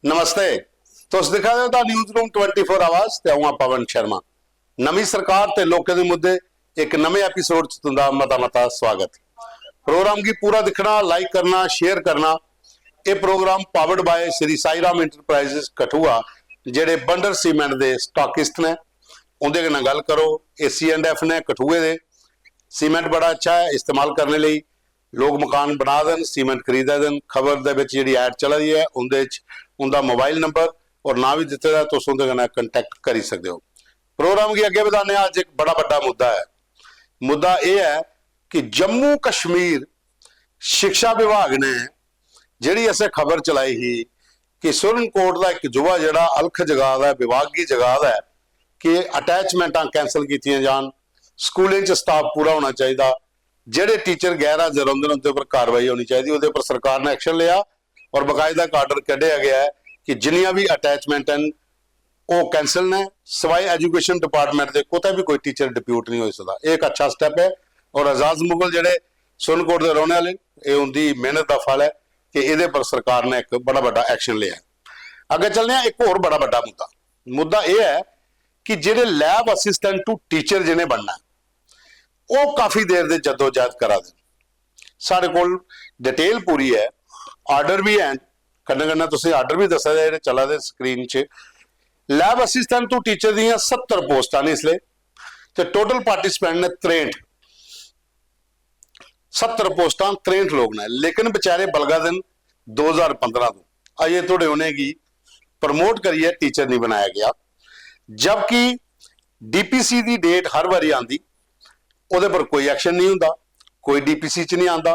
नमस्ते। तुस दिखा रहे हो न्यूज़ रूम 24 आवाज़ ते आऊँ पवन शर्मा। नवी सरकार ते लोकें दे मुद्दे एक नवे एपीसोड च तुंदा मता स्वागत। प्रोग्राम की पूरा दिखना, लाइक करना, शेयर करना। ये programme powered by Shri Sai Ram enterprises Kathua जेडे बंडर सीमेंट दे स्टॉकिस्ट ने उनके नाल गल करो। AC&F ने कठुए दे सीमेंट बड़ा अच्छा है, इस्तेमाल करने लिए लोग मकान बना देन, सीमेंट खरीदा देन। खबर दे विच जिहड़ी ऐड चला दी है उनका मोबाइल नंबर और ना भी दिते दा तुस उनदे कन्नै कंटैक्ट करी सकते हो। प्रोग्राम की अगे बढ़ाने अज एक बड़ा वड्डा मुद्दा है। मुद्दा यह है कि जम्मू कश्मीर शिक्षा विभाग ने जिहड़ी असें खबर चलाई ही कि सुरनकोट का एक युवा जिहड़ा अलख जगा दा है, विभागी जगा दा है कि अटैचमेंटां कैंसल कीतियां जान, स्कूलें च स्टाफ पूरा होना चाहिए, ਜਿਹੜੇ टीचर गैर हाजिर होंगे उनके उपर कार्रवाई होनी चाहिए। उहदे उपर सरकार ने एक्शन लिया और बकायदा एक आर्डर कढ़िया गया है कि जिन्नियां भी अटैचमेंट हैं वो कैंसल ने, सवाए एजुकेशन डिपार्टमेंट के कोई भी कोई टीचर डिप्यूट नहीं हो सकता। एक अच्छा स्टैप है और एजाज मुगल जिहड़े सुरनकोट के रहने वाले ये उनकी मेहनत का फल है कि ये पर सरकार ने एक बड़ा वड्डा एक्शन लिया। अगे चलने एक होर बड़ा वड्डा मुद्दा यह है कि जिहड़े लैब असिस्टेंट टू टीचर जिन्हें बनना वो काफ़ी देर दे जदोजहद करा देन। साढ़े कोल डिटेल पूरी है, आर्डर भी है, कन्नै कन्नै तुसीं आर्डर भी दस्सा दे चला दे स्क्रीन च। लैब असिस्टेंट टू टीचर दियां 70 पोस्टां ने इसलिए तो टोटल पार्टिसिपेंट ने 63। 70 पोस्टां 63 लोग ने, लेकिन बेचारे बलगा दिन 2015 तो अजे थोड़े उन्हें प्रमोट करिए टीचर नहीं बनाया गया। जबकि DPC की डेट हर बारी आती ਉਹਦੇ पर कोई एक्शन नहीं होंदा, कोई DPC च नहीं आता,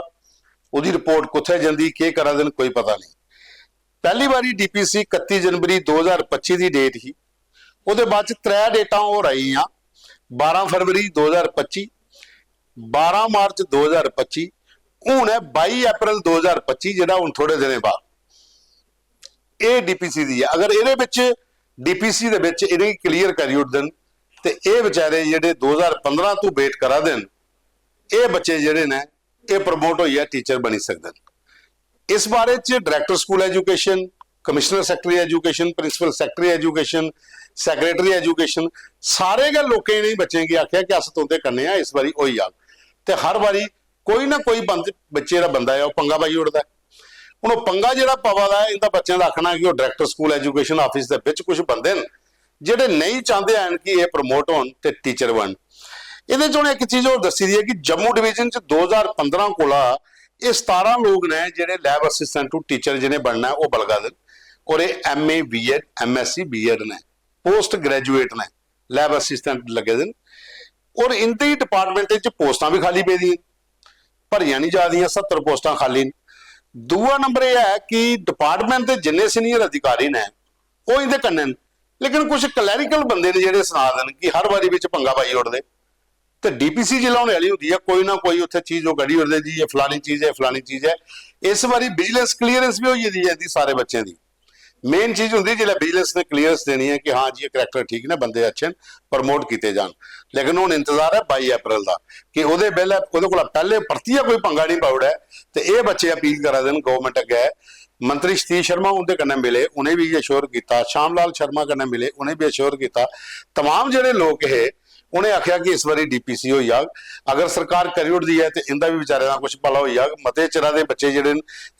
ਉਹਦੀ रिपोर्ट कुत्थे जाती के करा देन कोई पता नहीं। पहली बारी DPC 31 जनवरी 2025 की डेट ही, ਉਹਦੇ बाद 3 डेटा हो रही 12 फरवरी 2025, 12 मार्च 2025, ਹੁਣ है 22 अप्रैल 2025 ਜਿਹੜਾ ਹੁਣ थोड़े दिन बाद ये DPC दी है। अगर ਇਹਦੇ ਵਿੱਚ DPC ਦੇ ਵਿੱਚ ਇਹਨੇ क्लीयर करी उठ देन तो ये बेचारे जिहड़े 2015 तो वेट करा देन, ये बच्चे जिहड़े ने ये प्रमोट होइए टीचर बनी सकते हैं। इस बारे director school education, commissioner secretary education, principal secretary education, secretary education सारे गल लोकें नहीं बच्चें की आख्या कि अस तुंदे करने इस बारी होई जाग ते हर बारी कोई ना कोई बच्चे का बंदा है वह पंगा पाई उड़ता है। हुण वह पंगा जिहड़ा पवा दा है इनका बच्चों का आखना कि वह डायरैक्टर स्कूल एजुकेशन ऑफिस के विच कुछ बंदे ने ਜਿਹੜੇ नहीं चाहते हैं कि ये प्रमोट होन ते टीचर बन। ये एक चीज़ और दसी दी है कि जम्मू डिवीजन 2015 कोला ये 17 लोग ने जिहड़े लैब असिस्टेंट टू टीचर जिन्हें बनना है वो बलगा देन और ये MA B.Ed MSc B.Ed ने पोस्ट ग्रेजुएट ने लैब असिस्टेंट लगे दिन और इनके डिपार्टमेंट पोस्टां भी खाली पे दी भरियां नहीं जा रही, 70 पोस्टां खाली। दूआ नंबर यह है कि डिपार्टमेंट के जिन्ने सीनियर अधिकारी ने वो इनके कन्ने, लेकिन कुछ क्लैरिकल बंदे ने जिहड़े सुना देन कि हर बारी विच पंगा पाई उड़दे तो DPC जिला होने वाली होंदी है कोई ना कोई उत्थे चीज़ वो कड़ी उड़दे जी ये फलानी चीज़ है फलानी चीज़ है। इस बारी विजिलेंस क्लीयरेंस भी होई दी सारे बच्चों की। मेन चीज़ होंदी जिहड़ा विजिलेंस ने क्लीयरेंस देनी है कि हाँ जी ये करैक्टर ठीक ने, बंदे अच्छे ने, प्रमोट किए जान। लेकिन हुण इंतजार है 22 अप्रैल का कि उहदे बिल उहदे कोल पहले परतिया कोई पंगा नहीं पाउड़ा है तो ये बच्चे अपील करा देन गवर्नमेंट अगे। मंत्री सतीश शर्मा उनके कन्नै मिले, उन्हें भी अश्योर किया, श्याम लाल शर्मा कन्नै मिले, उन्हें भी अश्योर किया। तमाम जिहड़े लोग है उन्हें आख्या कि इस बारी DPC हो जाग, अगर सरकार करी उठदी है तो इनका भी बेचारे का कुछ भला हो जाग। मते चिरा के बच्चे जिहड़े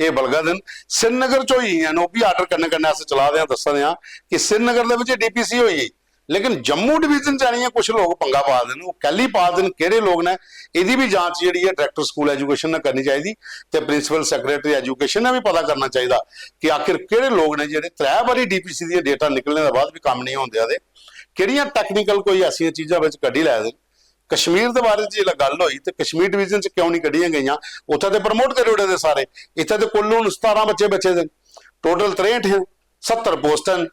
ये बलगा दिन श्रीनगर चो ही हैं, भी आर्डर कन्नै कन्नै अस चला दें दस दें कि श्रीनगर के DPC होई, लेकिन जम्मू डिवीजन च आनी कुछ लोग पंगा पा देन, वो कैली पा देन किहड़े लोग ने, यदी भी जांच जी है डायरैक्टर स्कूल एजुकेशन ने करनी चाहिए तो प्रिंसीपल सैकरेटरी एजुकेशन ने भी पता करना चाहिए कि आखिर किहड़े लोग ने जिहड़े 3 बारी DPC दी डेटा निकलने के बाद भी काम नहीं होंदे दे, किहड़ियां टैक्नीकल कोई ऐसियां चीज़ां विच कड्ढी लै देन। कश्मीर के बारे जो गल हुई तो कश्मीर डिवीजन च क्यों नहीं कढ़िया गई, उत्थे तो प्रमोट कर उड़े सारे, इत्थे तो कुल 17 बच्चे बचे दे, टोटल 63 हैं, 70 पोस्ट हैं।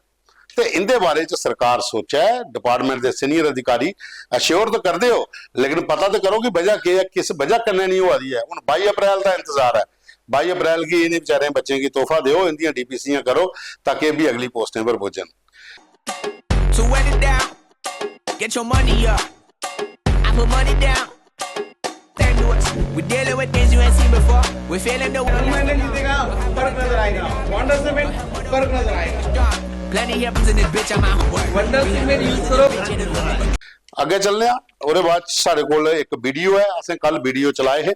तो इनके बारे सरकार सोचा है, डिपार्टमेंट के सीनियर अधिकारी अश्योर तो करते हो लेकिन पता तो करो कि वजह क्या है, किस वजह कन्नै नहीं हो रही है। हुण 22 अप्रैल का इंतजार है, 22 अप्रैल की इन्हें बेचारे बच्चों की तोहफा दो, इनकी DPC करो ताकि भी अगली पोस्टें पर पहुंचन। So wet it down, get your money up. I put money down. Turn to us. We're dealing with things you ain't seen before. We're feeling the जीतेगा, फर्क नजर आएगा। फर्क नजर आएगा। Plenty happens in this bitch, I'm out work. Wonder cement use करो। ਅੱਗੇ ਚੱਲਦੇ ਆ। ਉਹਦੇ ਬਾਅਦ 'ਚ ਸਾਡੇ ਕੋਲ ਇੱਕ ਵੀਡੀਓ ਹੈ, ਅਸੀਂ ਕੱਲ ਵੀਡੀਓ ਚਲਾਏ ਹੈ।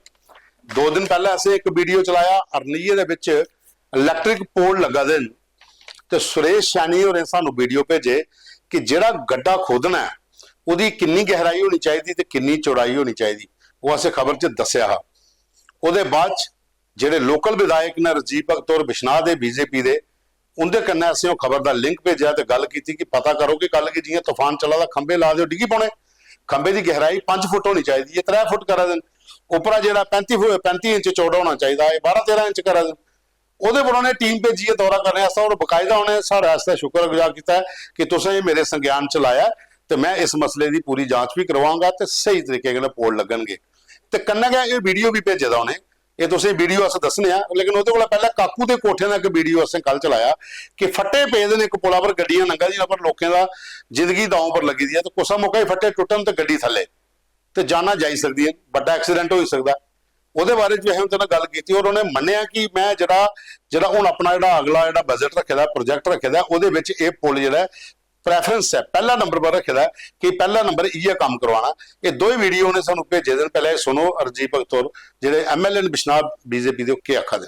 2 ਦਿਨ ਪਹਿਲਾਂ ਅਸੀਂ ਇੱਕ ਵੀਡੀਓ ਚਲਾਇਆ ਅਰਨੀਏ ਦੇ ਵਿੱਚ ਇਲੈਕਟ੍ਰਿਕ ਪੋਲ ਲੱਗਾ ਦੇ ਤੇ ਸੁਰੇਸ਼ ਸੈਣੀ ਹੋਰੇ ਸਾਨੂੰ ਵੀਡੀਓ ਭੇਜੇ ਕਿ ਜਿਹੜਾ ਗੱਡਾ ਖੋਦਣਾ ਹੈ ਉਹਦੀ ਕਿੰਨੀ ਗਹਿਰਾਈ ਹੋਣੀ ਚਾਹੀਦੀ ਤੇ ਕਿੰਨੀ ਚੌੜਾਈ ਹੋਣੀ ਚਾਹੀਦੀ, ਉਹ ਅਸੀਂ ਖਬਰ 'ਚ ਦੱਸਿਆ ਹਾ। ਉਹਦੇ ਬਾਅਦ 'ਚ ਜਿਹੜੇ ਲੋਕਲ ਵਿਧਾਇਕ ਨੇ ਰਜੀਵ ਭਗਤ ਔਰ ਬਿਸ਼ਨਾਹ ਦੇ ਬੀਜੇਪੀ ਦੇ, ਉਹਦੇ ਕੰਨੇ ਅਸੀਂ ਉਹ ਖਬਰ ਦਾ ਲਿੰਕ ਭੇਜਿਆ ਤੇ ਗੱਲ ਕੀਤੀ ਕਿ ਪਤਾ ਕਰੋ ਕਿ ਕੱਲ ਕਿ ਜਿਵੇਂ ਤੂਫਾਨ ਚੱਲਾ ਦਾ ਖੰਭੇ ਲਾ ਦਿਓ ਡਿੱਗੀ ਪਾਉਣੇ। ਖੰਭੇ ਦੀ ਗਹਿਰਾਈ 5 ਫੁੱਟ ਹੋਣੀ ਚਾਹੀਦੀ ਹੈ, 3 ਫੁੱਟ ਕਰਾ ਦੇਣ। ਉੱਪਰਾ ਜਿਹੜਾ 35 ਇੰਚ ਚੌੜਾ ਹੋਣਾ ਚਾਹੀਦਾ ਹੈ, 12-13 ਇੰਚ ਕਰਾ ਦੇਣ। ਉਹਦੇ ਪਰ ਉਹਨੇ ਟੀਮ ਭੇਜੀ ਹੈ ਦੌਰਾ ਕਰਨ ਵਾਸਤੇ, ਔਰ ਬਕਾਇਦਾ ਉਹਨੇ ਸਾਡੇ ਵਾਸਤੇ ਸ਼ੁਕਰਗੁਜ਼ਾਰ ਕੀਤਾ ਹੈ ਕਿ ਤੁਸੀਂ ਇਹ ਮੇਰੇ ਸੰਗਿਆਨ ਚ ਲਾਇਆ ਤੇ ਮੈਂ ਇਸ ਮਸਲੇ ਦੀ ਪੂਰੀ ਜਾਂਚ ਵੀ ਕਰਵਾਵਾਂਗਾ ਤੇ ਸਹੀ ਤਰੀਕੇ ਨਾਲ ਪੋਲ ਲੱਗਣਗੇ। ਤੇ ਕੰਨਾ ਗਿਆ ਇਹ ਵੀਡੀਓ ਵੀ ਭੇਜਦਾ ਉਹਨੇ, ਇਹ ਤੁਸੀਂ ਵੀਡੀਓ ਅਸੀਂ ਦੱਸਣੇ ਆ, ਲੇਕਿਨ ਉਹਦੇ ਕੋਲ ਪਹਿਲਾਂ ਕਾਕੂ ਦੇ ਕੋਠੇ ਦਾ ਇੱਕ ਵੀਡੀਓ ਅਸੀਂ ਕੱਲ ਚਲਾਇਆ ਕਿ ਫੱਟੇ ਪਏ ਦੇ ਨੇ ਇੱਕ ਪੁਲਾਂ ਪਰ ਗੱਡੀਆਂ ਲੰਘਾ ਦੀਆਂ ਪਰ ਲੋਕਾਂ ਦਾ ਜ਼ਿੰਦਗੀ ਦਾਅ ਪਰ ਲੱਗੀ ਦੀ ਹੈ ਤੇ ਕੁਸਾ ਮੌਕਾ ਹੀ ਫੱਟੇ ਟੁੱਟਣ ਤੇ ਗੱਡੀ ਥੱਲੇ ਤੇ ਜਾਨਾਂ ਜਾਈ ਸਕਦੀ ਹੈ, ਵੱਡਾ ਐਕਸੀਡੈਂਟ ਹੋ ਸਕਦਾ। ਉਹਦੇ ਬਾਰੇ ਚ ਅਸੀਂ ਉਹਦੇ ਨਾਲ ਗੱਲ ਕੀਤੀ ਔਰ ਉਹਨੇ ਮੰਨਿਆ ਕਿ ਮੈਂ ਜਿਹੜਾ ਹੁਣ ਆਪਣਾ ਜਿਹੜਾ ਅਗਲਾ ਜਿਹੜਾ ਬਜਟ ਰੱਖਿਆ ਪ੍ਰੋਜੈਕਟ ਰੱਖਿਆ ਉਹਦੇ ਵਿੱਚ ਇਹ ਪੁਲ ਜਿਹੜਾ ਪ੍ਰੈਫਰੈਂਸ ਹੈ, ਪਹਿਲਾ ਨੰਬਰ ਪਰ ਰੱਖਿਆ ਕਿ ਪਹਿਲਾ ਨੰਬਰ ਇਹ ਕੰਮ ਕਰਵਾਉਣਾ। ਇਹ ਦੋ ਹੀ ਵੀਡੀਓ ਉਹਨੇ ਸਾਨੂੰ ਭੇਜੇ ਦਿਨ ਪਹਿਲੇ ਸੁਣੋ ਰਜੀਵ भगत और ਜਿਹੜੇ एमएलए बिश्नाह बीजेपी ਦੇ ਕੀ ਆਖਾ ਦੇ।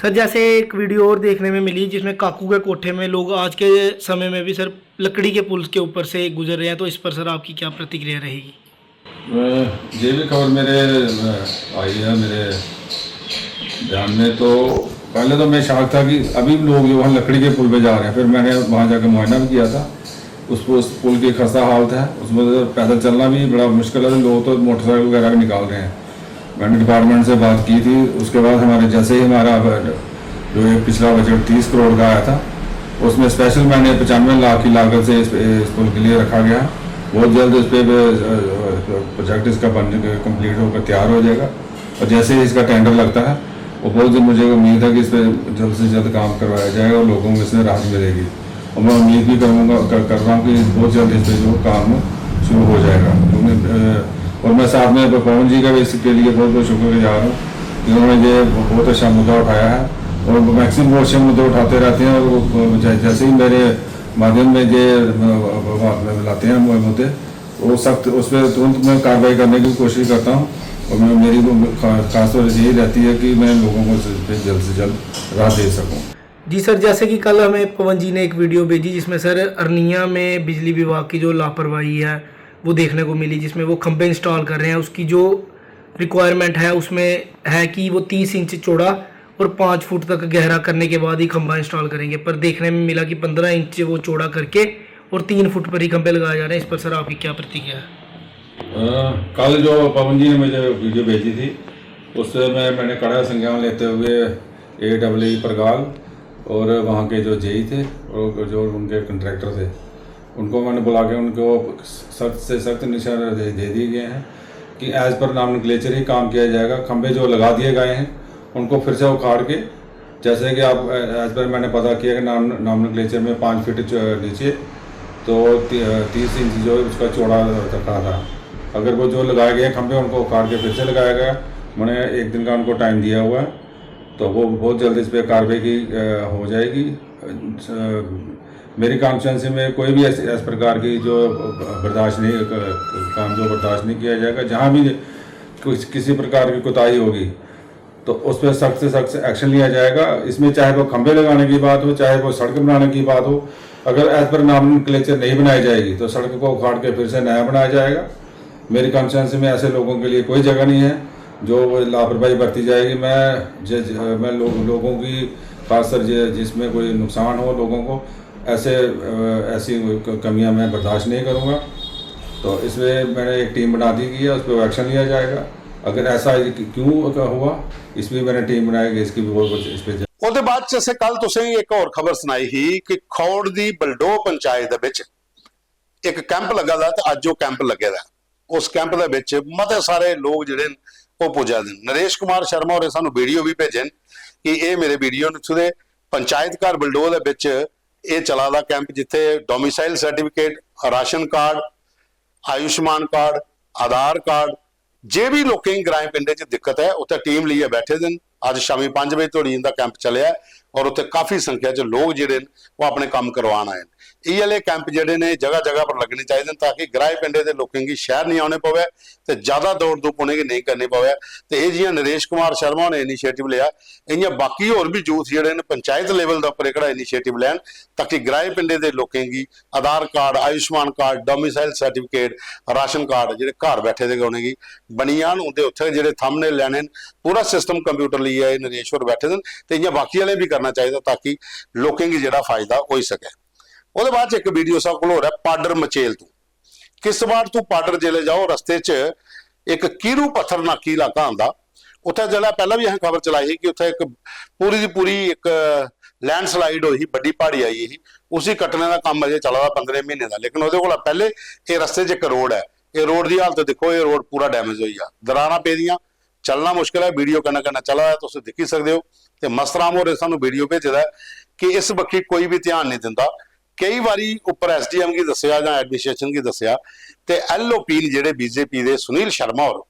सर जैसे एक वीडियो और देखने में मिली जिसमें काकू के कोठे में लोग आज के समय में भी सर लकड़ी के पुल के ऊपर से गुजर रहे हैं, तो इस पर सर आपकी क्या प्रतिक्रिया रहेगी? ये भी खबर मेरे आई है मेरे ध्यान में, तो पहले तो मैं शॉक था कि अभी लोग जो वहाँ लकड़ी के पुल पे जा रहे हैं। फिर मैंने वहाँ जाकर मुआयना भी किया था, उस पुल की खस्ता हालत है, उसमें तो पैदल चलना भी बड़ा मुश्किल है, लोग तो मोटरसाइकिल वगैरह भी निकाल रहे हैं। मैंने डिपार्टमेंट से बात की थी, उसके बाद हमारे जैसे ही हमारा जो एक पिछला बजट 30 करोड़ का आया था उसमें स्पेशल मैंने 95 लाख की लागत से इस पुल के लिए रखा गया। बहुत जल्द इस पर प्रोजेक्ट इसका बनने कम्प्लीट होकर तैयार हो जाएगा और जैसे ही इसका टेंडर लगता है वो बहुत जल्द मुझे उम्मीद है कि इस पर जल्द से जल्द काम करवाया जाएगा और लोगों को इसमें राहत मिलेगी। और मैं उम्मीद भी कर रहा हूँ कि बहुत जल्द इस पर जो काम शुरू हो जाएगा। और मैं साथ में पवन जी का भी इसके लिए बहुत बहुत शुक्रगुजार हूँ, जिन्होंने ये बहुत अच्छा मुद्दा उठाया है और मैक्सिमम वो अच्छे मुद्दे उठाते रहते हैं। और वो जैसे ही मेरे माध्यम में ये लाते हैं मुद्दे, वो सख्त उस पर तुरंत मैं कार्रवाई करने की कोशिश करता हूँ। और मैं मेरी खासतौर से यही रहती है कि मैं लोगों को जल्द से जल्द राह दे सकूँ। जी सर, जैसे कि कल हमें पवन जी ने एक वीडियो भेजी जिसमें सर अरनिया में बिजली विभाग की जो लापरवाही है वो देखने को मिली, जिसमें वो खंभे इंस्टॉल कर रहे हैं। उसकी जो रिक्वायरमेंट है उसमें है कि वो 30 इंच चौड़ा और 5 फुट तक गहरा करने के बाद ही खंभा इंस्टॉल करेंगे, पर देखने में मिला कि 15 इंच वो चौड़ा करके और 3 फुट पर ही खंभे लगाए जा रहे हैं। इस पर सर आपकी क्या प्रतिक्रिया है? कल जो पवन जी ने मुझे वीडियो भेजी थी उसमें मैंने कड़ा संज्ञान लेते हुए AEE परगाल और वहाँ के जो जेई थे और जो उनके कंट्रैक्टर थे उनको मैंने बुला के उनको सख्त से सख्त निशान दे दिए गए हैं कि एज़ पर नॉमनक्लेचर ही काम किया जाएगा। खंभे जो लगा दिए गए हैं उनको फिर से उखाड़ के, जैसे कि आप एज़ पर मैंने पता किया कि नॉमनक्लेचर में 5 फीट नीचे तो 30 इंच जो उसका चौड़ा रखा था। अगर वो जो लगाए गए खंभे उनको उखाड़ के फिर से लगाया गया, मैंने 1 दिन का उनको टाइम दिया हुआ है, तो वो बहुत जल्द इस पर कार्रवाई की हो जाएगी। मेरी कॉन्स्टिट्यूंसी में कोई भी इस प्रकार की जो बर्दाश्त नहीं किया जाएगा। जहाँ भी किसी प्रकार की कोताही होगी तो उस पर सख्त से सख्त एक्शन लिया जाएगा। इसमें चाहे वो खंभे लगाने की बात हो, चाहे वो सड़क बनाने की बात हो, अगर एज पर नॉमनक्लेचर नहीं बनाई जाएगी तो सड़क को उखाड़ के फिर से नया बनाया जाएगा। मेरी कॉन्स्टिट्यूंसी में ऐसे लोगों के लिए कोई जगह नहीं है जो लापरवाही बरती जाएगी। मैं लोगों की खासकर जिसमें कोई नुकसान हो लोगों को, ऐसी कमियां मैं बर्दाश्त नहीं करूंगा। तो इसमें मैंने एक टीम बना दी गई है, उस पर एक्शन लिया जाएगा। अगर ऐसा क्यों हुआ इसमें मैंने टीम बनाएगी, इसकी भी बहुत इस पर। ਉਹਦੇ ਬਾਅਦ ਚ ਅਸੀਂ ਕੱਲ ਤੁਸੀਂ ਇੱਕ ਹੋਰ ਖਬਰ ਸੁਣਾਈ ਸੀ ਕਿ ਖੌੜ ਦੀ ਬਲਡੋ ਪੰਚਾਇਤ ਦੇ ਵਿੱਚ ਇੱਕ ਕੈਂਪ ਲੱਗਾ ਦਾ ਤੇ ਅੱਜ ਉਹ ਕੈਂਪ ਲੱਗਿਆ ਦਾ। ਉਸ ਕੈਂਪ ਦੇ ਵਿੱਚ ਮਤੇ ਸਾਰੇ ਲੋਕ ਜਿਹੜੇ ਉਹ ਪੁੱਜਾ ਦੇ। ਨਰੇਸ਼ ਕੁਮਾਰ ਸ਼ਰਮਾ ਹੋਰੇ ਸਾਨੂੰ ਵੀਡੀਓ ਵੀ ਭੇਜਣ ਕਿ ਇਹ ਮੇਰੇ ਵੀਡੀਓ ਨੂੰ ਸੁਦੇ ਪੰਚਾਇਤ ਘਰ ਬਲਡੋ ਦੇ ਵਿੱਚ ਇਹ ਚਲਾ ਦਾ ਕੈਂਪ, ਜਿੱਥੇ domicile certificate, ration card, Ayushman card, Aadhaar card, ਜੇ ਵੀ ਲੋਕਾਂ ਗ੍ਰਾਮ ਪਿੰਡੇ 'ਚ ਦਿੱਕਤ ਹੈ ਉੱਥੇ ਟੀਮ ਲਈਏ ਬੈਠੇ ਦਿਨ। ਅੱਜ ਸ਼ਾਮੀ 5 ਵਜੇ ਤੋਂ ਇਹਦਾ ਕੈਂਪ ਚੱਲਿਆ। ਔਰ ਉੱਥੇ ਕਾਫੀ ਸੰਖਿਆ 'ਚ ਲੋਕ ਜਿਹੜੇ ਨੇ ਉਹ ਆਪਣੇ ਕੰਮ ਕਰਵਾਉਣ ਆਏ ਨੇ। ਇਹ ਵਾਲੇ ਕੈਂਪ ਜਿਹੜੇ ਨੇ ਜਗ੍ਹਾ ਜਗ੍ਹਾ ਪਰ ਲੱਗਣੇ ਚਾਹੀਦੇ ਨੇ ਤਾਂ ਕਿ ਗ੍ਰਾਏ ਪਿੰਡੇ ਦੇ ਲੋਕਾਂ ਕੀ ਸ਼ਹਿਰ ਨਹੀਂ ਆਉਣੇ ਪਵੇ ਤੇ ਜ਼ਿਆਦਾ ਦੌੜ ਧੂਪ ਹੋਣੇ ਨਹੀਂ ਕਰਨੀ ਪਵੇ। ਤੇ ਇਹ ਜਿਹੀਆਂ ਨਰੇਸ਼ ਕੁਮਾਰ ਸ਼ਰਮਾ ਨੇ ਇਨੀਸ਼ੀਏਟਿਵ ਲਿਆ, ਇਹੀਆਂ ਬਾਕੀ ਹੋਰ ਵੀ ਯੂਥ ਜਿਹੜੇ ਨੇ ਪੰਚਾਇਤ ਲੈਵਲ ਦਾ ਉੱਪਰ ਇਕੜਾ ਇਨੀਸ਼ੀਏਟਿਵ ਲੈਣ ਤਾਂ ਕਿ ਗ੍ਰਾਏ ਪਿੰਡੇ ਦੇ ਲੋਕਾਂ ਕੀ Aadhaar card, Ayushman card, domicile certificate, ration card ਜਿਹੜੇ ਘਰ ਬੈਠੇ ਦੇ ਗਾਉਣੇ ਕੀ ਬਣੀ ਜਾਣ। ਉਹਦੇ ਉੱਥੇ ਜਿਹੜੇ ਥੰਬਨੇਲ ਲੈਣੇ ਪੂਰਾ ਸਿਸਟਮ ਕੰਪਿਊਟਰ ਲਈ ਹੈ, ਨਰੇਸ਼ਵਰ ਬੈਠੇ ਨੇ ਤੇ ਇਹੀਆਂ ਬਾਕੀ ਵਾਲੇ ਵੀ ਕਰਨਾ ਚਾਹੀਦਾ ਤਾਂ ਕਿ ਲੋਕਾਂ ਕੀ ਜਿਹੜਾ ਫਾਇਦਾ ਹੋ ਸਕੇ। ਉਹਦੇ ਬਾਅਦ 'ਚ ਇੱਕ ਵੀਡੀਓ ਸਾਡੇ ਕੋਲ ਹੋ ਰਿਹਾ ਪਾਡਰ ਮਚੇਲ ਤੋਂ। ਕਿਸ਼ਤਵਾੜ ਤੋਂ ਪਾਡਰ ਜ਼ਿਲ੍ਹੇ ਜਾਓ, ਰਸਤੇ 'ਚ ਇੱਕ ਕੀਰੂ ਪੱਥਰ ਨਾਕੀ ਇਲਾਕਾ ਆਉਂਦਾ, ਉੱਥੇ ਜਿਹੜਾ ਪਹਿਲਾਂ ਵੀ ਅਸੀਂ ਖਬਰ ਚਲਾਈ ਸੀ ਕਿ ਉੱਥੇ ਇੱਕ ਪੂਰੀ ਦੀ ਪੂਰੀ ਇੱਕ ਲੈਂਡਸਲਾਈਡ ਹੋਈ, ਵੱਡੀ ਪਹਾੜੀ ਆਈ ਸੀ। ਉਸੇ ਕੱਟਣੇ ਦਾ ਕੰਮ ਅਜੇ ਚੱਲਦਾ 15 ਮਹੀਨੇ ਦਾ, ਲੇਕਿਨ ਉਹਦੇ ਕੋਲ ਪਹਿਲੇ ਇਹ ਰਸਤੇ 'ਚ ਇੱਕ ਰੋਡ ਹੈ। ਇਹ ਰੋਡ ਦੀ ਹਾਲਤ ਦੇਖੋ, ਇਹ ਰੋਡ ਪੂਰਾ ਡੈਮੇਜ ਹੋਈ ਆ, ਦਰਾਰਾਂ ਪੈ ਦੀਆਂ, ਚੱਲਣਾ ਮੁਸ਼ਕਿਲ ਹੈ। ਵੀਡੀਓ ਕਰਨਾ ਚੱਲਾ ਹੈ, ਤੁਸੀਂ ਦੇਖ ਹੀ ਸਕਦੇ ਹੋ। ਤੇ ਮਸਰਾਮ ਹੋਰੇ ਸਾਨੂੰ ਵੀਡੀਓ ਭੇਜਦਾ ਕਿ ਇਸ ਬੱਖੀ ਕੋਈ ਵੀ ਧਿਆਨ ਨਹੀਂ ਦਿੰਦਾ। ਕਈ ਵਾਰੀ ਉੱਪਰ ਐਸਡੀਐਮ ਕੀ ਦੱਸਿਆ ਜਾਂ ਐਡਮਿਨਿਸਟ੍ਰੇਸ਼ਨ ਕੀ ਦੱਸਿਆ ਤੇ ਐਲਓਪੀ ਜਿਹੜੇ ਬੀਜੇਪੀ ਦੇ ਸੁਨੀਲ ਸ਼ਰਮਾ ਹੋਰ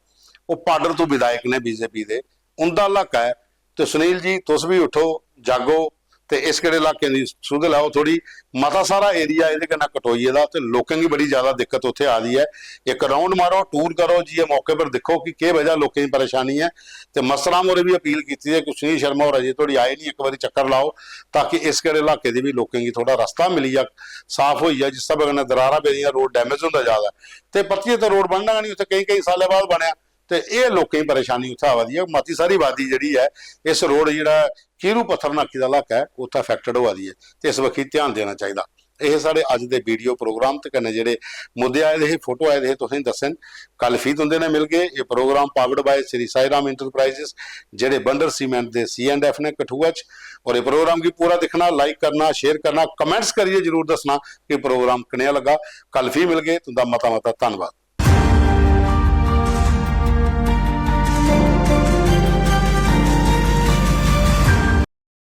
ਉਹ ਪਾਡਰ ਤੋਂ ਵਿਧਾਇਕ ਨੇ ਬੀਜੇਪੀ ਦੇ, ਉਹਦਾ ਇਲਾਕਾ ਹੈ। ਤੇ ਸੁਨੀਲ ਜੀ ਤੁਸੀਂ ਵੀ ਉਠੋ, ਜਾਗੋ ਤੇ ਇਸ ਕਿਹੜੇ ਇਲਾਕੇ ਦੀ ਸੁਧ ਲਾਓ ਥੋੜੀ। ਮਤਾ ਸਾਰਾ ਏਰੀਆ ਇਹਦੇ ਕਨਾ ਕਟੋਈਏ ਦਾ ਤੇ ਲੋਕਾਂ ਦੀ ਬੜੀ ਜ਼ਿਆਦਾ ਦਿੱਕਤ ਉੱਥੇ ਆ ਰਹੀ ਹੈ। ਇੱਕ ਰਾਉਂਡ ਮਾਰੋ, ਟੂਰ ਕਰੋ ਜੀ, ਇਹ ਮੌਕੇ ਪਰ ਦੇਖੋ ਕਿ ਕੀ ਵਜ੍ਹਾ ਲੋਕਾਂ ਦੀ ਪਰੇਸ਼ਾਨੀ ਹੈ। ਤੇ ਮਸਰਾਮ ਹੋਰੇ ਵੀ ਅਪੀਲ ਕੀਤੀ ਹੈ ਕਿ ਸੁਨੀਲ ਸ਼ਰਮਾ ਹੋਰ ਅਜੇ ਥੋੜੀ ਆਏ ਨਹੀਂ, ਇੱਕ ਵਾਰੀ ਚੱਕਰ ਲਾਓ ਤਾਂ ਕਿ ਇਸ ਕਿਹੜੇ ਇਲਾਕੇ ਦੀ ਵੀ ਲੋਕਾਂ ਦੀ ਥੋੜਾ ਰਸਤਾ ਮਿਲੀ ਆ, ਸਾਫ਼ ਹੋਈ ਆ। ਜਿਸ ਸਭ ਨਾਲ ਦਰਾਰਾਂ ਪੈ ਰਹੀਆਂ, ਰੋਡ ਡੈਮੇਜ ਹੁੰਦਾ ਜ਼ਿਆਦਾ ਤੇ ਪਰਚੀਏ ਤੇ ਰੋਡ ਬਣਨਾ ਨਹੀਂ, ਉੱਥੇ ਕਈ ਸਾਲਾਂ ਬਾਅਦ ਬਣਿਆ ਤੇ ਇਹ ਲੋਕਾਂ ਦੀ ਪਰੇਸ਼ਾਨੀ ਉੱਥੇ ਆਵਾਦੀ ਹੈ। ਮਾਤੀ ਸਾਰੀ ਆਬਾਦੀ ਜਿਹੜੀ ਹੈ ਇਸ ਰੋਡ ਜਿਹੜਾ ਕੀਰੂ ਪੱਥਰ ਨਾਕੀ ਦਾ ਇਲਾਕਾ ਹੈ ਉੱਥੇ ਅਫੈਕਟਡ ਹੋ ਰਹੀ ਹੈ ਤੇ ਇਸ ਵਕਤ ਧਿਆਨ ਦੇਣਾ ਚਾਹੀਦਾ। ਇਹ ਸਾਡੇ ਅੱਜ ਦੇ ਵੀਡੀਓ ਪ੍ਰੋਗਰਾਮ ਤੇ ਕਨੇ ਜਿਹੜੇ ਮੁੱਦੇ ਆਏ ਦੇ, ਫੋਟੋ ਆਏ ਦੇ, ਤੁਸੀਂ ਦੱਸਣ ਕੱਲ ਫੀਤ ਹੁੰਦੇ ਨੇ ਮਿਲ ਗਏ। ਇਹ programme powered by Shri Sai Ram enterprises ਜਿਹੜੇ ਬੰਡਰ सीमेंट ਦੇ C&F ਨੇ कठुआ च। और ये प्रोग्राम की पूरा दिखना, लाइक करना, शेयर करना, कमेंट्स करिए, जरूर दसना कि प्रोग्राम कनेहा लगा। कल फिर मिल गए, तुंदा मता धन्यवाद।